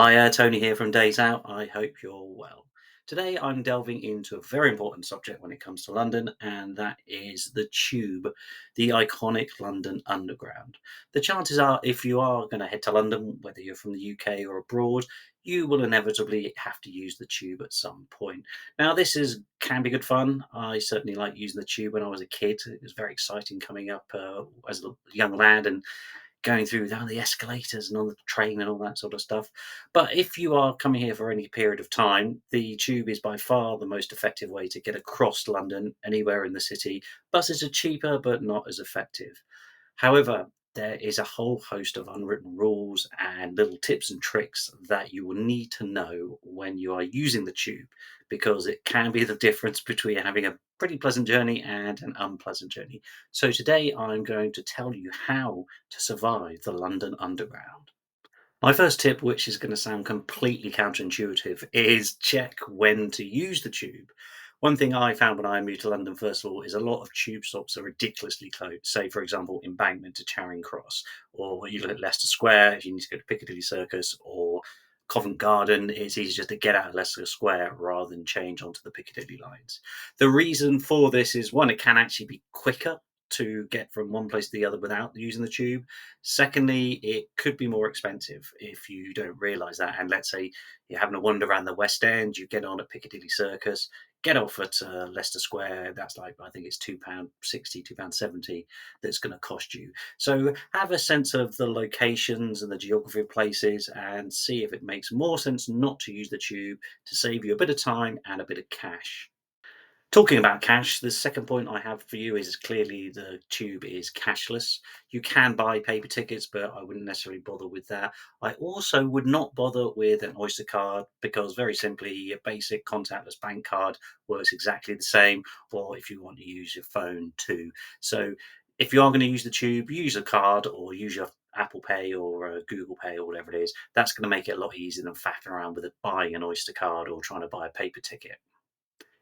Hi, Tony here from Days Out. I hope you're well. Today, I'm delving into a very important subject when it comes to London, and that is the Tube, the iconic London Underground. The chances are, if you are going to head to London, whether you're from the UK or abroad, you will inevitably have to use the Tube at some point. Now, this is can be good fun. I certainly like using the Tube when I was a kid. It was very exciting coming up as a young lad and going through down the escalators and on the train and all that sort of stuff. But if you are coming here for any period of time, the tube is by far the most effective way to get across London anywhere in the city. Buses are cheaper but not as effective. However, there is a whole host of unwritten rules and little tips and tricks that you will need to know when you are using the tube because it can be the difference between having a pretty pleasant journey and an unpleasant journey. So, today I'm going to tell you how to survive the London Underground. My first tip, which is going to sound completely counterintuitive, is check when to use the tube. One thing I found when I moved to London, first of all, is a lot of tube stops are ridiculously close. Say, for example, Embankment to Charing Cross, or you look at Leicester Square if you need to go to Piccadilly Circus, or Covent Garden. It's easier just to get out of Leicester Square rather than change onto the Piccadilly lines. The reason for this is one, it can actually be quicker to get from one place to the other without using the tube. Secondly, it could be more expensive if you don't realise that. And let's say you're having a wander around the West End, you get on at Piccadilly Circus, get off at Leicester Square. That's like I think it's £2.60, £2.70 that's going to cost you. So have a sense of the locations and the geography of places, and see if it makes more sense not to use the tube to save you a bit of time and a bit of cash. Talking about cash, the second point I have for you is clearly the tube is cashless. You can buy paper tickets, but I wouldn't necessarily bother with that. I also would not bother with an Oyster card because, very simply, a basic contactless bank card works exactly the same, or if you want to use your phone too. So, if you are going to use the tube, use a card or use your Apple Pay or Google Pay or whatever it is. That's going to make it a lot easier than faffing around with it, buying an Oyster card or trying to buy a paper ticket.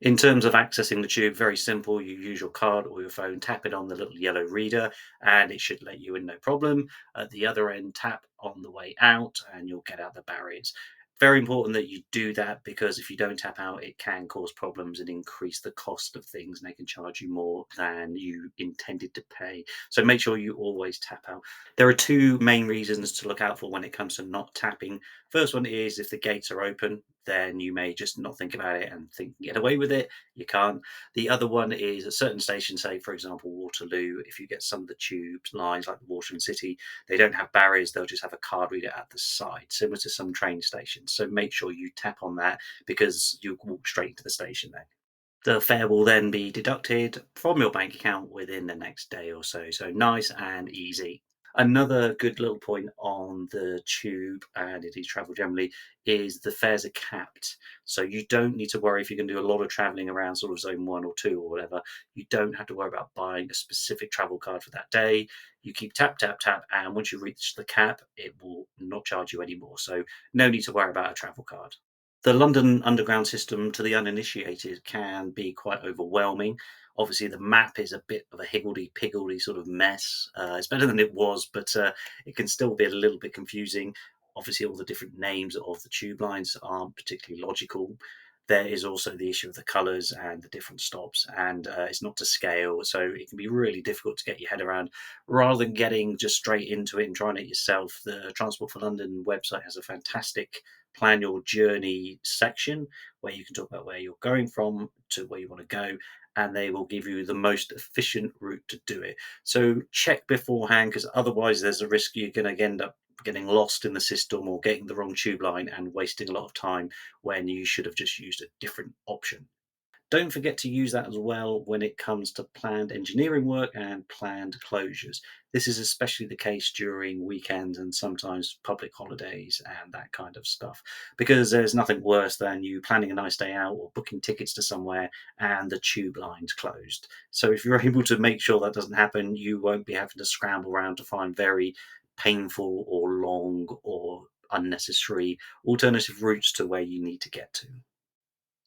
In terms of accessing the tube, very simple. You use your card or your phone, tap it on the little yellow reader, and it should let you in no problem. At the other end, tap on the way out, and you'll get out the barriers. Very important that you do that because if you don't tap out, it can cause problems and increase the cost of things, and they can charge you more than you intended to pay. So make sure you always tap out. There are two main reasons to look out for when it comes to not tapping. First one is if the gates are open, then you may just not think about it and think get away with it. You can't. The other one is at certain stations, say for example Waterloo, if you get some of the tube lines like the Water and City, they don't have barriers, they'll just have a card reader at the side, similar to some train stations. So make sure you tap on that because you walk straight into the station then. The fare will then be deducted from your bank account within the next day or so. So nice and easy. Another good little point on the tube and indeed travel generally is the fares are capped. So you don't need to worry if you're going to do a lot of traveling around sort of zone one or two or whatever. You don't have to worry about buying a specific travel card for that day. You keep tap, tap, tap, and once you reach the cap, it will not charge you anymore. So no need to worry about a travel card. The London Underground system to the uninitiated can be quite overwhelming. Obviously, the map is a bit of a higgledy-piggledy sort of mess. It's better than it was, but it can still be a little bit confusing. Obviously, all the different names of the tube lines aren't particularly logical. There is also the issue of the colours and the different stops, and it's not to scale, so it can be really difficult to get your head around. Rather than getting just straight into it and trying it yourself, the Transport for London website has a fantastic plan your journey section where you can talk about where you're going from to where you want to go, and they will give you the most efficient route to do it. So check beforehand because otherwise there's a risk you're going to end up getting lost in the system or getting the wrong tube line and wasting a lot of time when you should have just used a different option. Don't forget to use that as well when it comes to planned engineering work and planned closures. This is especially the case during weekends and sometimes public holidays and that kind of stuff, because there's nothing worse than you planning a nice day out or booking tickets to somewhere and the tube line's closed. So if you're able to make sure that doesn't happen, you won't be having to scramble around to find very painful or long or unnecessary alternative routes to where you need to get to.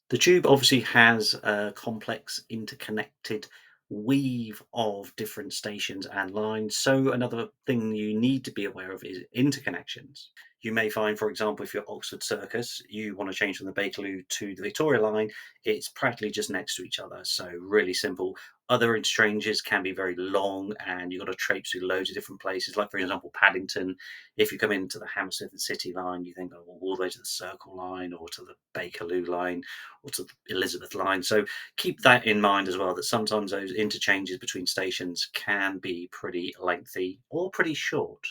The tube obviously has a complex interconnected weave of different stations and lines. So another thing you need to be aware of is interconnections. You may find, for example, if you're at Oxford Circus, you want to change from the Bakerloo to the Victoria line, it's practically just next to each other. So really simple. Other interchanges can be very long and you've got to traipse through loads of different places. Like, for example, Paddington, if you come into the Hammersmith and City line, you think, oh, well, all the way to the Circle line or to the Bakerloo line or to the Elizabeth line. So keep that in mind as well, that sometimes those interchanges between stations can be pretty lengthy or pretty short.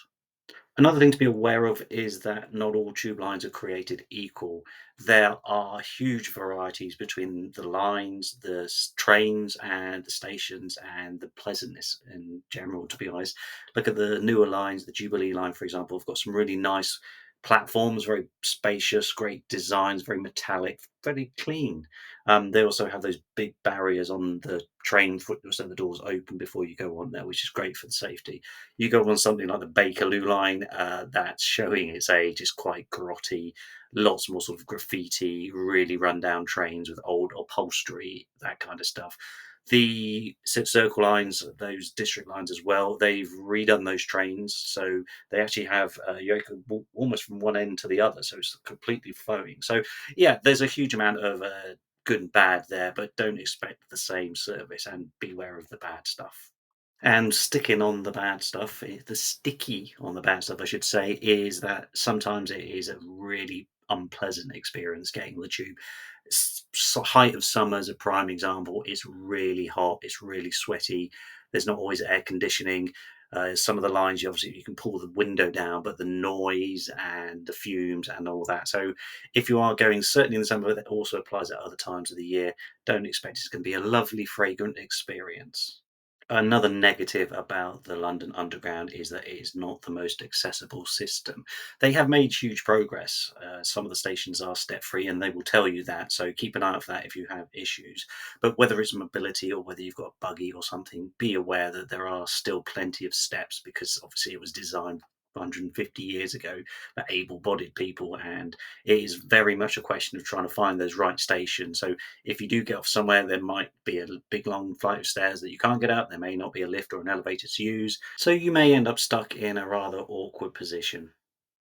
Another thing to be aware of is that not all tube lines are created equal. There are huge varieties between the lines, the trains, and the stations, and the pleasantness in general, to be honest. Look at the newer lines, the Jubilee line, for example, have got some really nice platforms, very spacious, great designs, very metallic, very clean. They also have those big barriers on the train foot, so the doors open before you go on there, which is great for the safety. You go on something like the Bakerloo line, that's showing its age, is quite grotty, lots more sort of graffiti, really run-down trains with old upholstery, that kind of stuff. The Circle lines, those district lines as well, they've redone those trains, so they actually have, you can walk almost from one end to the other, so it's completely flowing. So, yeah, there's a huge amount of good and bad there, but don't expect the same service and beware of the bad stuff. And sticking on the bad stuff, the sticky on the bad stuff, I should say, is that sometimes it is a really unpleasant experience getting the tube. Height of summer is a prime example. It's really hot. It's really sweaty. There's not always air conditioning. Some of the lines, you can pull the window down, but the noise and the fumes and all that. So, if you are going, certainly in the summer, that also applies at other times of the year. Don't expect it's going to be a lovely, fragrant experience. Another negative about the London Underground is that it is not the most accessible system. They have made huge progress. Some of the stations are step free, and they will tell you that. So keep an eye out for that if you have issues. But whether it's mobility or whether you've got a buggy or something, be aware that there are still plenty of steps because obviously it was designed 150 years ago for able-bodied people, and it is very much a question of trying to find those right stations. So if you do get off somewhere, there might be a big long flight of stairs that you can't get up. There may not be a lift or an elevator to use. So you may end up stuck in a rather awkward position.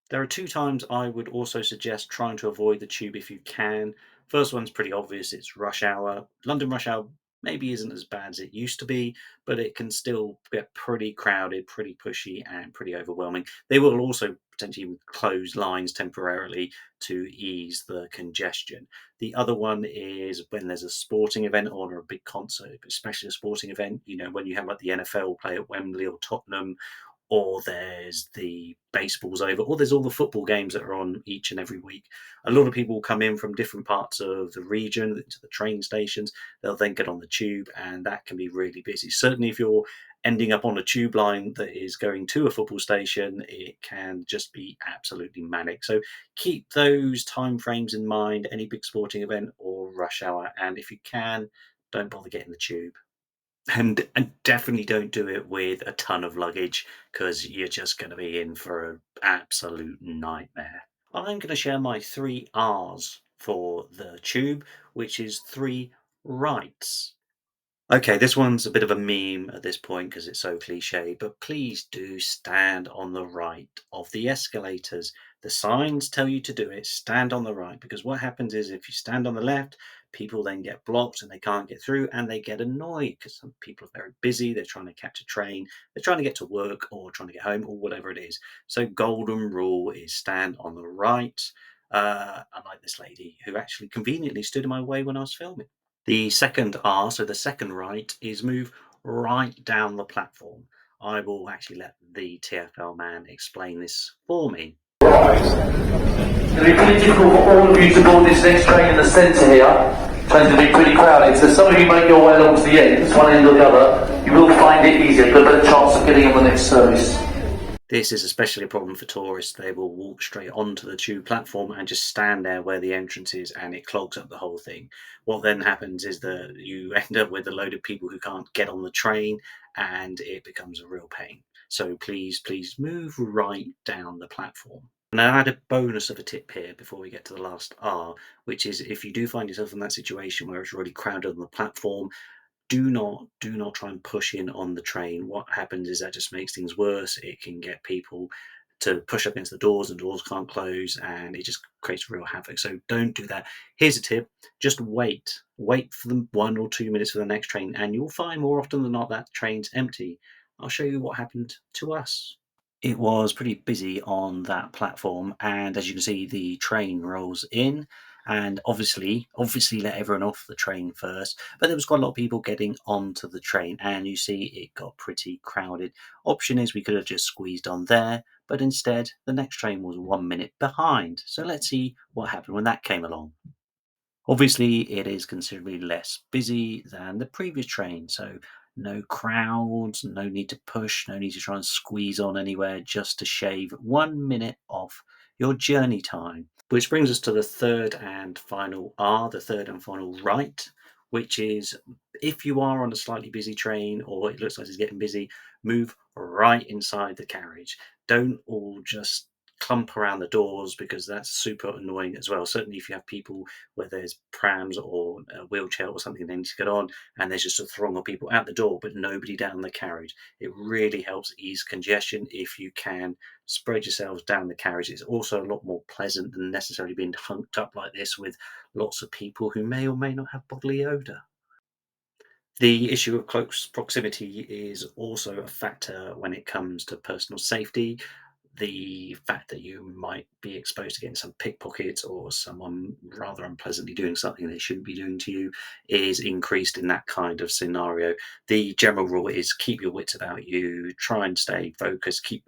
There are two times I would also suggest trying to avoid the tube if you can. First one's pretty obvious, it's rush hour. London rush hour maybe isn't as bad as it used to be, but it can still get pretty crowded, pretty pushy, and pretty overwhelming. They will also potentially close lines temporarily to ease the congestion. The other one is when there's a sporting event or a big concert, especially a sporting event, when you have like the NFL play at Wembley or Tottenham, or there's the baseball's over, or there's all the football games that are on each and every week. A lot of people come in from different parts of the region to the train stations. They'll then get on the tube, and that can be really busy. Certainly, if you're ending up on a tube line that is going to a football station, it can just be absolutely manic. So keep those time frames in mind, any big sporting event or rush hour, and if you can, don't bother getting the tube. And definitely don't do it with a ton of luggage because you're just going to be in for an absolute nightmare. I'm going to share my three R's for the tube, which is three rights. Okay, this one's a bit of a meme at this point because it's so cliche, but please do stand on the right of the escalators. The signs tell you to do it, stand on the right, because what happens is if you stand on the left, people then get blocked and they can't get through and they get annoyed because some people are very busy, they're trying to catch a train, they're trying to get to work or trying to get home or whatever it is. So, golden rule is stand on the right. Unlike this lady who actually conveniently stood in my way when I was filming. The second R, so the second right, is move right down the platform. I will actually let the TfL man explain this for me. It's going to be pretty difficult for all of you to board this next train in the centre here. Trains will be pretty crowded, so some of you make your way along to the end, one end or the other. You will find it easier, but a better chance of getting on the next service. This is especially a problem for tourists. They will walk straight onto the tube platform and just stand there where the entrance is, and it clogs up the whole thing. What then happens is that you end up with a load of people who can't get on the train, and it becomes a real pain. So please move right down the platform. And I add a bonus of a tip here before we get to the last R, which is if you do find yourself in that situation where it's really crowded on the platform, do not try and push in on the train. What happens is that just makes things worse. It can get people to push up against the doors, and doors can't close, and it just creates real havoc. So don't do that. Here's a tip: just wait for the 1 or 2 minutes for the next train, and you'll find more often than not that train's empty. I'll show you what happened to us. It was pretty busy on that platform, and as you can see, the train rolls in, and obviously let everyone off the train first. But there was quite a lot of people getting onto the train, and you see it got pretty crowded. Option is we could have just squeezed on there, but instead the next train was 1 minute behind. So let's see what happened when that came along. Obviously, it is considerably less busy than the previous train, so no crowds, no need to push, no need to try and squeeze on anywhere just to shave 1 minute off your journey time. Which brings us to the third and final R, the third and final right, which is if you are on a slightly busy train or it looks like it's getting busy, move right inside the carriage. Don't all just clump around the doors because that's super annoying as well. Certainly, if you have people where there's prams or a wheelchair or something they need to get on, and there's just a throng of people at the door but nobody down the carriage. It really helps ease congestion if you can spread yourselves down the carriage. It's also a lot more pleasant than necessarily being hunked up like this with lots of people who may or may not have bodily odour. The issue of close proximity is also a factor when it comes to personal safety. The fact that you might be exposed to getting some pickpockets or someone rather unpleasantly doing something they shouldn't be doing to you is increased in that kind of scenario. The general rule is keep your wits about you, try and stay focused, keep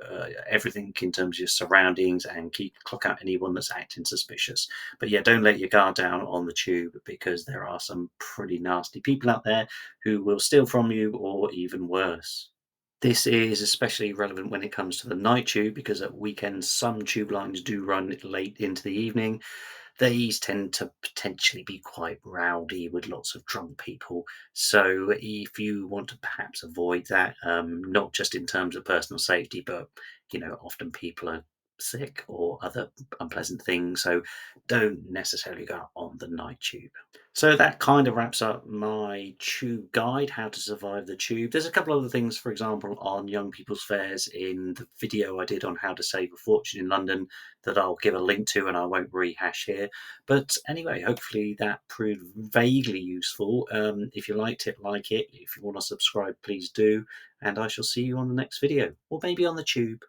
everything in terms of your surroundings, and clock out anyone that's acting suspicious. But yeah, don't let your guard down on the tube because there are some pretty nasty people out there who will steal from you or even worse. This is especially relevant when it comes to the night tube because at weekends some tube lines do run late into the evening. These tend to potentially be quite rowdy with lots of drunk people. So if you want to perhaps avoid that, not just in terms of personal safety, but often people are sick or other unpleasant things. So don't necessarily go on the night tube. So that kind of wraps up my tube guide, how to survive the tube. There's a couple other things, for example, on young people's fares in the video I did on how to save a fortune in London that I'll give a link to and I won't rehash here. But anyway, hopefully that proved vaguely useful. If you liked it, like it. If you want to subscribe, please do. And I shall see you on the next video, or maybe on the tube.